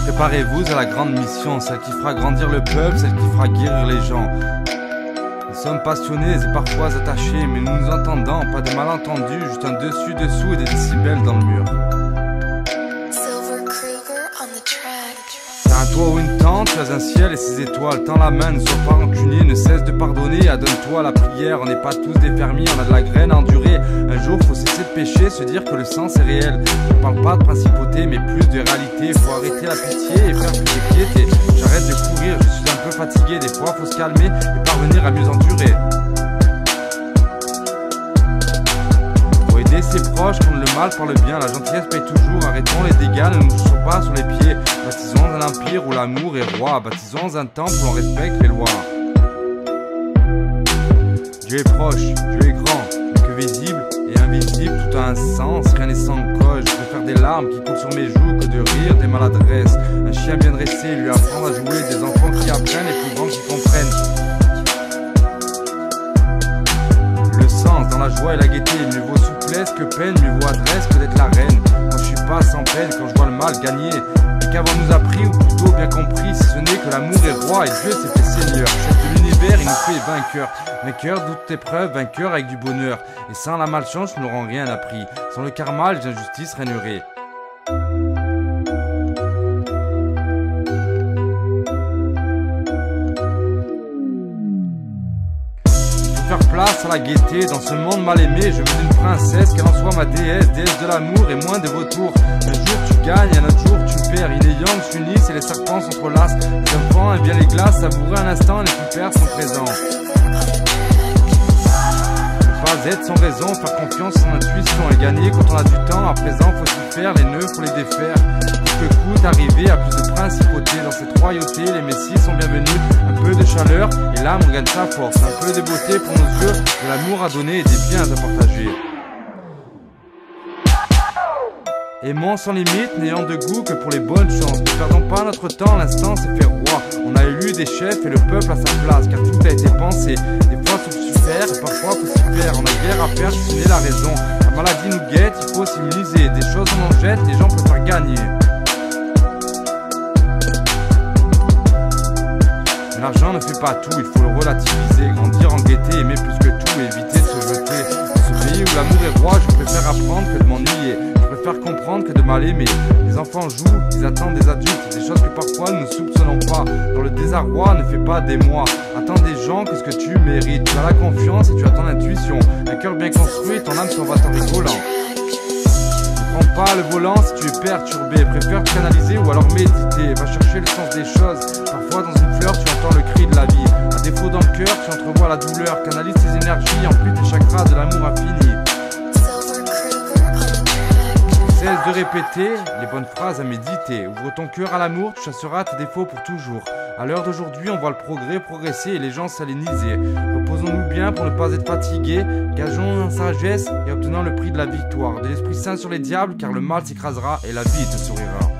Préparez-vous à la grande mission, celle qui fera grandir le peuple, celle qui fera guérir les gens. Nous sommes passionnés et parfois attachés, mais nous nous entendons, pas de malentendus, juste un dessus-dessous et des décibels dans le mur. T'as un toit ou une tente, tu as un ciel et ses étoiles. Tends la main, ne sois pas rancunier, ne cesse de pardonner. Adonne-toi à la prière, on n'est pas tous des fermiers, on a de la graine à endurer. Un jour faut cesser de pécher, se dire que le sens est réel. Je parle pas de principauté mais plus de réalité. Faut arrêter la pitié et faire plus de piété. J'arrête de courir, je suis un peu fatigué. Des fois faut se calmer et parvenir à mieux endurer. Ses proches contre le mal par le bien, la gentillesse paye toujours. Arrêtons les dégâts, ne nous touchons pas sur les pieds. Baptisons un empire où l'amour est roi. Baptisons un temple où on respecte les lois. Dieu est proche, Dieu est grand, mais que visible et invisible, tout a un sens, rien n'est sans cause. Je préfère des larmes qui coulent sur mes joues que de rire des maladresses. Un chien bien dressé, lui apprendre à jouer, des enfants qui apprennent et plus grands qui comprennent. Le sens dans la joie et la gaieté, mieux vaut souplesse que peine, mieux vaut adresse que d'être la reine. Moi je suis pas sans peine quand je vois le mal gagner, et qu'avant nous appris, ou plutôt bien compris, si ce n'est que l'amour est roi et Dieu s'est fait Seigneur. Chef de l'univers, il nous fait vainqueurs. Vainqueurs de toute épreuve, vainqueurs avec du bonheur. Et sans la malchance, nous n'aurons rien appris. Sans le karma, les injustices régneraient. Faire place à la gaieté dans ce monde mal aimé. Je veux une princesse, qu'elle en soit ma déesse, déesse de l'amour et moins des vautours. Un jour tu gagnes, un autre jour tu perds. Yin et yang s'unissent et les serpents s'entrelacent. Les enfants aiment bien les glaces, savourer un instant, les plus pères sont présents. Ne pas être sans raison, faire confiance en intuition et gagner quand on a du temps. À présent faut s'y faire, les nœuds faut les défaire. Que coûte arriver à plus de principauté. Dans cette royauté, les messies sont bienvenus. Un peu de chaleur et l'âme regagne sa force. Un peu de beauté pour nos yeux, de l'amour à donner et des biens à partager. Aimons sans limite, n'ayant de goût que pour les bonnes chances. Ne perdons pas notre temps, l'instant c'est faire roi. On a élu des chefs et le peuple à sa place, car tout a été pensé. Des fois faut se faire et parfois faut s'y faire. On a guère à faire si ce n'est la raison. La maladie nous guette, il faut s'immuniser. Des choses on en jette, les gens préfèrent gagner. L'argent ne fait pas tout, il faut le relativiser. Grandir en gaieté, aimer plus que tout, éviter de se jeter. Dans ce pays où l'amour est roi, je préfère apprendre que de m'ennuyer. Je préfère comprendre que de mal aimer. Les enfants jouent, ils attendent des adultes. Des choses que parfois nous ne soupçonnons pas. Dans le désarroi, ne fais pas des mois. Attends des gens que ce que tu mérites. Tu as la confiance et tu as ton intuition. Un cœur bien construit, ton âme s'en va en rigolant. Prends pas le volant si tu es perturbé. Préfère te canaliser ou alors méditer. Va chercher le sens des choses. Parfois dans une fleur tu entends le cri de la vie. À défaut dans le cœur tu entrevois la douleur. Canalise tes énergies, emplis tes chakras de l'amour infini. Cesse de répéter les bonnes phrases à méditer. Ouvre ton cœur à l'amour, tu chasseras tes défauts pour toujours. À l'heure d'aujourd'hui, on voit le progrès progresser et les gens s'aléniser. Reposons-nous bien pour ne pas être fatigués. Gageons en sagesse et obtenons le prix de la victoire. De l'Esprit Saint sur les diables, car le mal s'écrasera et la vie te sourira.